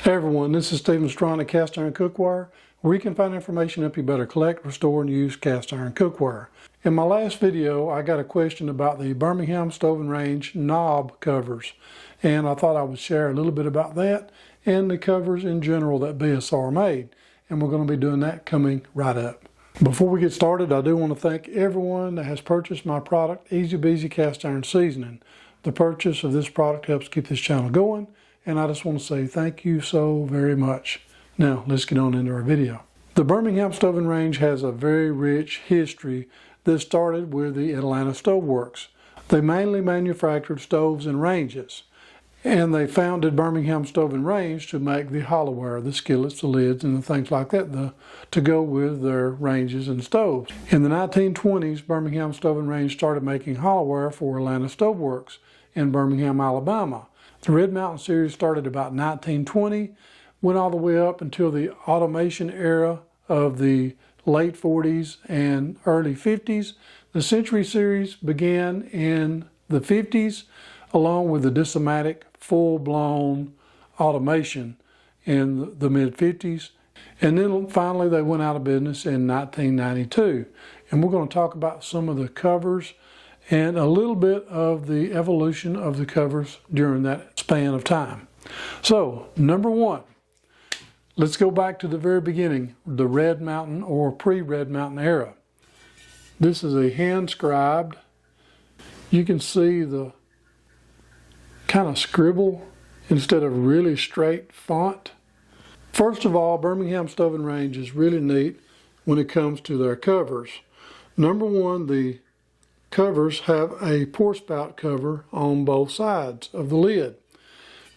Hey everyone, this is Stephen Strong at Cast Iron Cookware, where you can find information to help you better collect, restore, and use cast iron cookware. In my last video, I got a question about the Birmingham Stove and Range knob covers, and I thought I would share a little bit about that and the covers in general that BSR made, and we're going to be doing that coming right up. Before we get started, I do want to thank everyone that has purchased my product, Easy Beezy Cast Iron Seasoning. The purchase of this product helps keep this channel going, and I just want to say thank you so very much. Now, let's get on into our video. The Birmingham Stove and Range has a very rich history that started with the Atlanta Stove Works. They mainly manufactured stoves and ranges, and they founded Birmingham Stove and Range to make the hollowware, the skillets, the lids, and the things like that to go with their ranges and stoves. In the 1920s, Birmingham Stove and Range started making hollowware for Atlanta Stove Works in Birmingham, Alabama. The Red Mountain series started about 1920, went all the way up until the automation era of the late 40s and early 50s. The Century series began in the 50s, along with the Dysomatic full-blown automation in the mid-50s. And then finally they went out of business in 1992. And we're going to talk about some of the covers and a little bit of the evolution of the covers during that span of time. So, number one, let's go back to the very beginning, the Red Mountain or pre-Red Mountain era. This is a hand-scribed. You can see the kind of scribble instead of really straight font. First of all, Birmingham Stove and Range is really neat when it comes to their covers. Number one, the covers have a pour spout cover on both sides of the lid.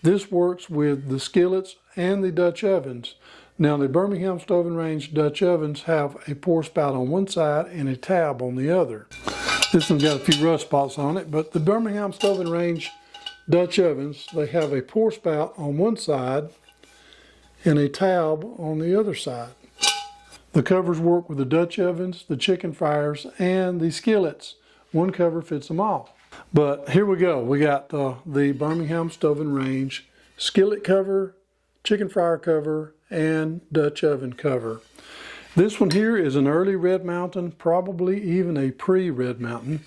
This works with the skillets and the Dutch ovens. Now the Birmingham Stove and Range Dutch ovens have a pour spout on one side and a tab on the other. This one's got a few rust spots on it, but the Birmingham Stove and Range Dutch ovens, they have a pour spout on one side and a tab on the other side. The covers work with the Dutch ovens, the chicken fryers, and the skillets. One cover fits them all. But here we go. We got the Birmingham Stove and Range skillet cover, chicken fryer cover, and Dutch oven cover. This one here is an early Red Mountain, probably even a pre-Red Mountain.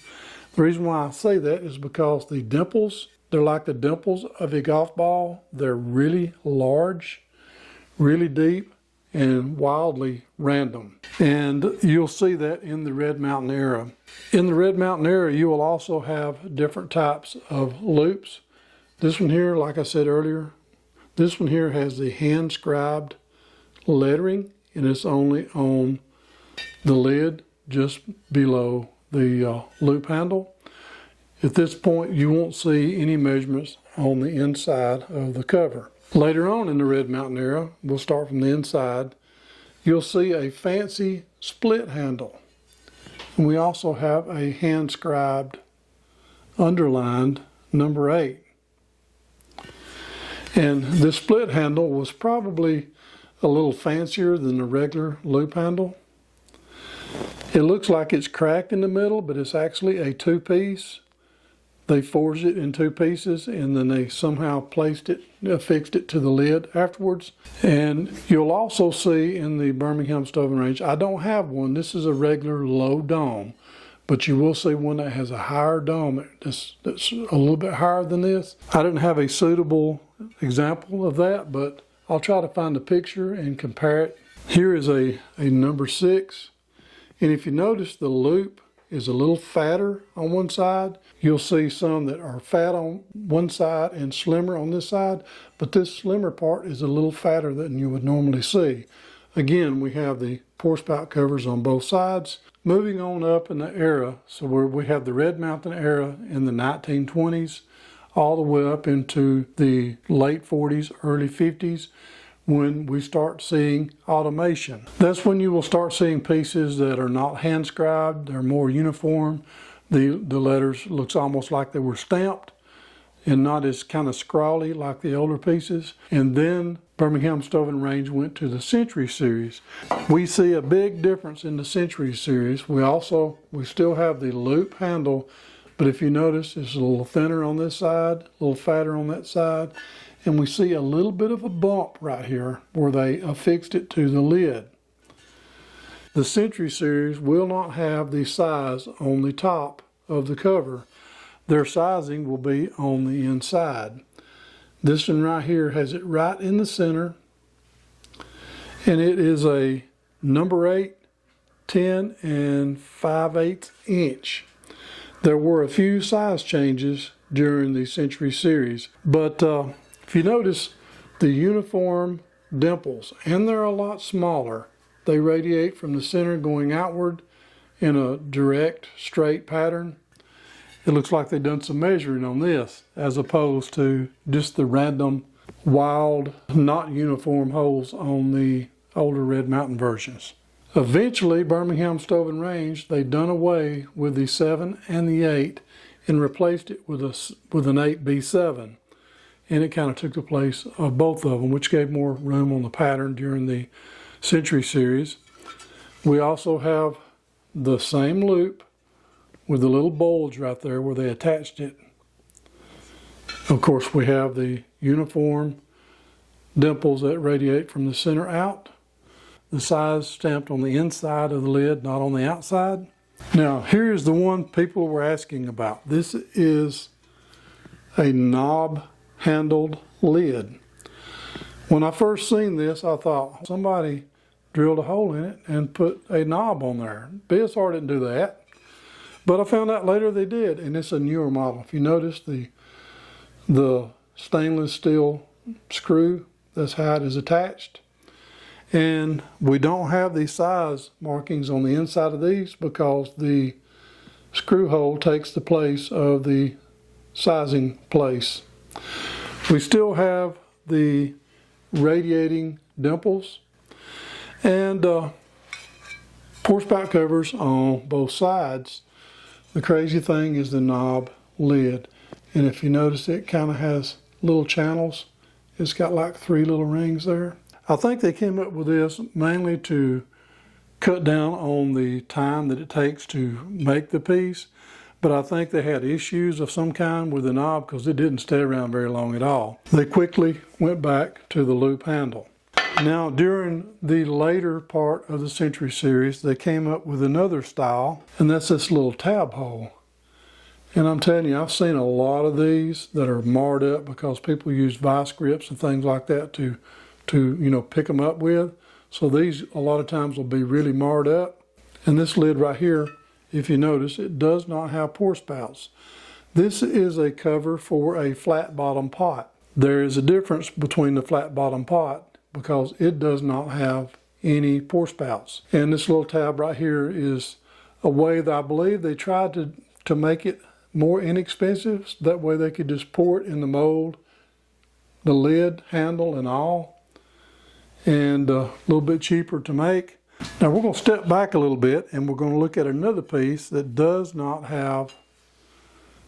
The reason why I say that is because the dimples, they're like the dimples of a golf ball. They're really large, really deep, and wildly random. And you'll see that in the Red Mountain era. In the Red Mountain era, you will also have different types of loops. This one here, like I said earlier, this one here has the hand-scribed lettering, and it's only on the lid just below the loop handle. At this point, you won't see any measurements on the inside of the cover. Later on in the Red Mountain era, we'll start from the inside, you'll see a fancy split handle. And we also have a hand-scribed, underlined number 8. And this split handle was probably a little fancier than the regular loop handle. It looks like it's cracked in the middle, but it's actually a two-piece. They forged it in two pieces and then they somehow affixed it to the lid afterwards. And you'll also see in the Birmingham Stove and Range, I don't have one, this is a regular low dome, but you will see one that has a higher dome that's a little bit higher than this. I didn't have a suitable example of that, but I'll try to find a picture and compare it. Here is a number 6, and if you notice, the loop is a little fatter on one side. You'll see some that are fat on one side and slimmer on this side, but this slimmer part is a little fatter than you would normally see. Again, we have the pour spout covers on both sides. Moving on up in the era, so we have the Red Mountain era in the 1920s, all the way up into the late 40s, early 50s, when we start seeing automation. That's when you will start seeing pieces that are not hand-scribed, they're more uniform. The letters looks almost like they were stamped and not as kind of scrawly like the older pieces. And then Birmingham Stove and Range went to the Century series. We see a big difference in the Century series. We still have the loop handle, but if you notice, it's a little thinner on this side, a little fatter on that side, and we see a little bit of a bump right here where they affixed it to the lid. The Century series will not have the size on the top of the cover. Their sizing will be on the inside. This one right here has it right in the center, and it is a number 8, 10, and 5/8 inch. There were a few size changes during the Century series, but if you notice the uniform dimples, and they're a lot smaller. They radiate from the center going outward in a direct, straight pattern. It looks like they've done some measuring on this, as opposed to just the random, wild, not uniform holes on the older Red Mountain versions. Eventually, Birmingham Stove and Range, they done away with the 7 and the 8 and replaced it with an 8B7. And it kind of took the place of both of them, which gave more room on the pattern during the Century series. We also have the same loop with the little bulge right there where they attached it. Of course, we have the uniform dimples that radiate from the center out. The size stamped on the inside of the lid, not on the outside. Now, here's the one people were asking about. This is a knob handled lid. When I first seen this, I thought somebody drilled a hole in it and put a knob on there. BSR didn't do that, but I found out later they did, and it's a newer model. If you notice the stainless steel screw, that's how it is attached. And we don't have the size markings on the inside of these because the screw hole takes the place of the sizing place. We still have the radiating dimples and pour spout covers on both sides. The crazy thing is the knob lid, and if you notice, it kind of has little channels. It's got like 3 little rings there. I think they came up with this mainly to cut down on the time that it takes to make the piece, but I think they had issues of some kind with the knob because it didn't stay around very long at all. They quickly went back to the loop handle. Now, during the later part of the Century series, they came up with another style, and that's this little tab hole. And I'm telling you, I've seen a lot of these that are marred up because people use vice grips and things like that to pick them up with. So these a lot of times will be really marred up. And this lid right here, if you notice, it does not have pour spouts. This is a cover for a flat bottom pot. There is a difference between the flat bottom pot because it does not have any pour spouts. And this little tab right here is a way that I believe they tried to make it more inexpensive. So that way they could just pour it in the mold, the lid, handle, and all, and a little bit cheaper to make. Now we're going to step back a little bit and we're going to look at another piece that does not have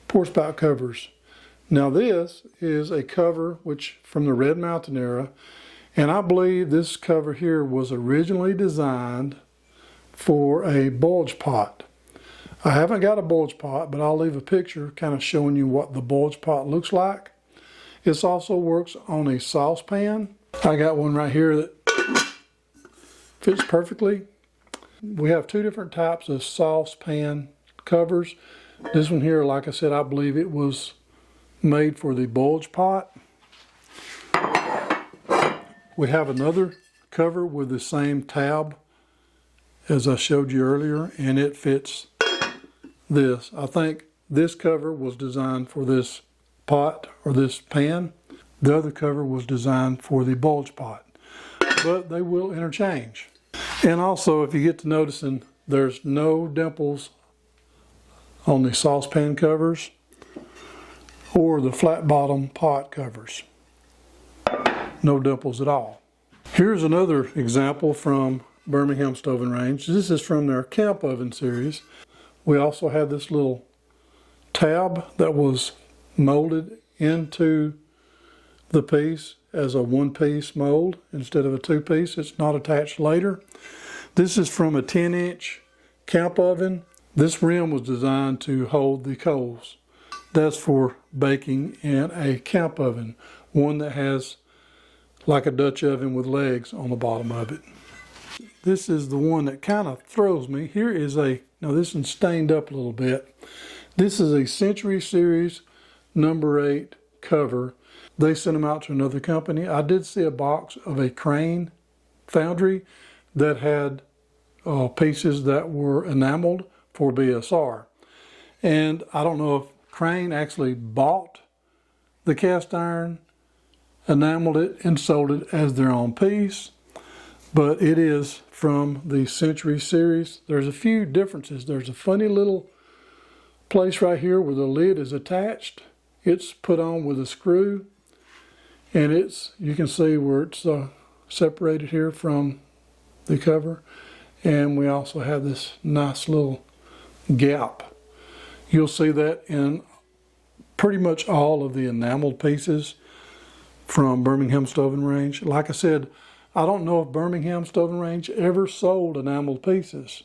pour spout covers. Now this is a cover which from the Red Mountain era, and I believe this cover here was originally designed for a bulge pot. I haven't got a bulge pot, but I'll leave a picture kind of showing you what the bulge pot looks like. This also works on a saucepan. I got one right here that fits perfectly. We have 2 different types of saucepan covers. This one here, like I said, I believe it was made for the bulge pot. We have another cover with the same tab as I showed you earlier, and it fits this. I think this cover was designed for this pot or this pan. The other cover was designed for the bulge pot, but they will interchange. And also, if you get to noticing, there's no dimples on the saucepan covers or the flat bottom pot covers. No dimples at all. Here's another example from Birmingham Stove and Range. This is from their camp oven series. We also have this little tab that was molded into the piece as a 1-piece mold instead of a 2-piece. It's not attached later. This is from a 10-inch camp oven. This rim was designed to hold the coals. That's for baking in a camp oven. one that has like a Dutch oven with legs on the bottom of it. This is the one that kind of throws me. Here is now this one's stained up a little bit. This is a Century Series number 8 cover. They sent them out to another company. I did see a box of a Crane foundry that had pieces that were enameled for BSR. And I don't know if Crane actually bought the cast iron, enameled it, and sold it as their own piece, but it is from the Century Series. There's a few differences. There's a funny little place right here where the lid is attached. It's put on with a screw, and you can see where it's separated here from the cover. And we also have this nice little gap. You'll see that in pretty much all of the enameled pieces from Birmingham Stove and Range. Like I said, I don't know if Birmingham Stove and Range ever sold enameled pieces.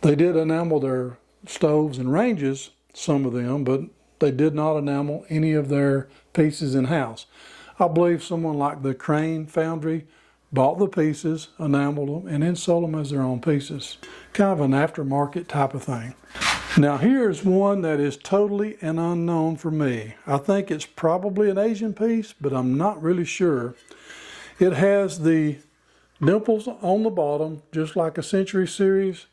They did enamel their stoves and ranges, some of them, but they did not enamel any of their pieces in-house. I believe someone like the Crane foundry bought the pieces, enameled them, and then sold them as their own pieces. Kind of an aftermarket type of thing. Now here's one that is totally an unknown for me. I think it's probably an Asian piece, but I'm not really sure. It has the dimples on the bottom, just like a Century Series.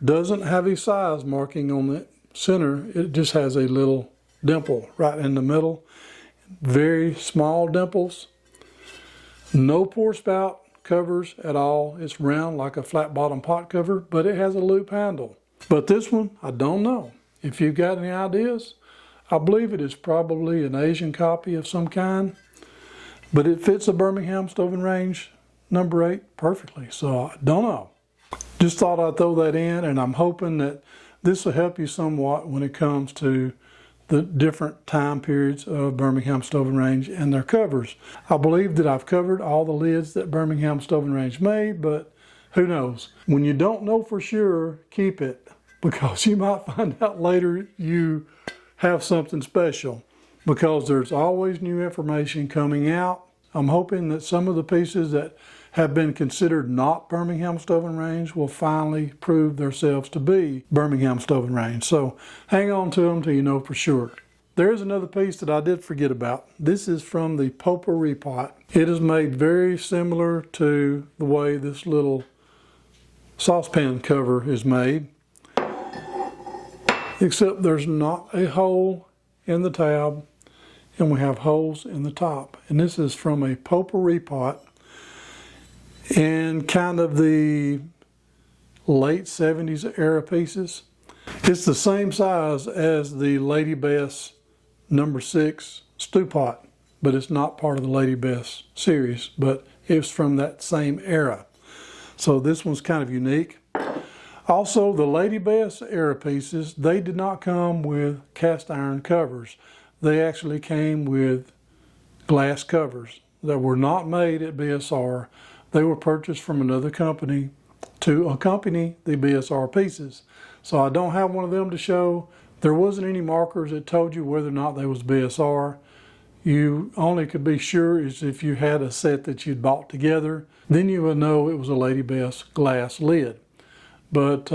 Doesn't have a size marking on the center. It just has a little dimple right in the middle. Very small dimples. No pour spout covers at all. It's round like a flat bottom pot cover, but it has a loop handle. But this one, I don't know. If you've got any ideas, I believe it is probably an Asian copy of some kind, but it fits a Birmingham Stove and Range number 8 perfectly. So I don't know. Just thought I'd throw that in, and I'm hoping that this will help you somewhat when it comes to the different time periods of Birmingham Stove and Range and their covers. I believe that I've covered all the lids that Birmingham Stove and Range made, but who knows? When you don't know for sure, keep it, because you might find out later you have something special, because there's always new information coming out. I'm hoping that some of the pieces that have been considered not Birmingham Stove and Range will finally prove themselves to be Birmingham Stove and Range. So hang on to them till you know for sure. There is another piece that I did forget about. This is from the potpourri pot. It is made very similar to the way this little saucepan cover is made, except there's not a hole in the tab, and we have holes in the top. And this is from a potpourri pot, and kind of the late 70s era pieces. It's the same size as the Lady Bess number 6 stew pot, but it's not part of the Lady Bess series, but it's from that same era. So this one's kind of unique. Also, the Lady Bess era pieces, they did not come with cast iron covers. They actually came with glass covers that were not made at BSR. They were purchased from another company to accompany the BSR pieces. So I don't have one of them to show. There wasn't any markers that told you whether or not they was BSR. You only could be sure is if you had a set that you'd bought together, then you would know it was a Lady Bess glass lid. But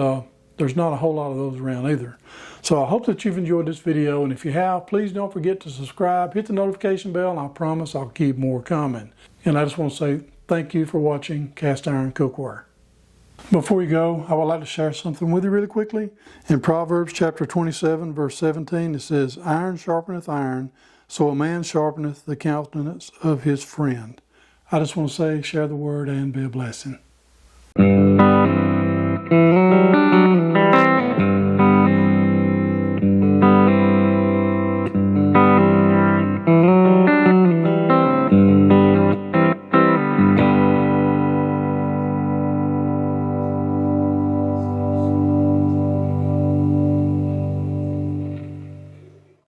there's not a whole lot of those around either. So I hope that you've enjoyed this video, and if you have, please don't forget to subscribe, hit the notification bell, and I promise I'll keep more coming. And I just want to say thank you for watching Cast Iron Cookware. Before we go, I would like to share something with you really quickly. In Proverbs chapter 27, verse 17, it says, "Iron sharpeneth iron, so a man sharpeneth the countenance of his friend." I just want to say, share the word and be a blessing.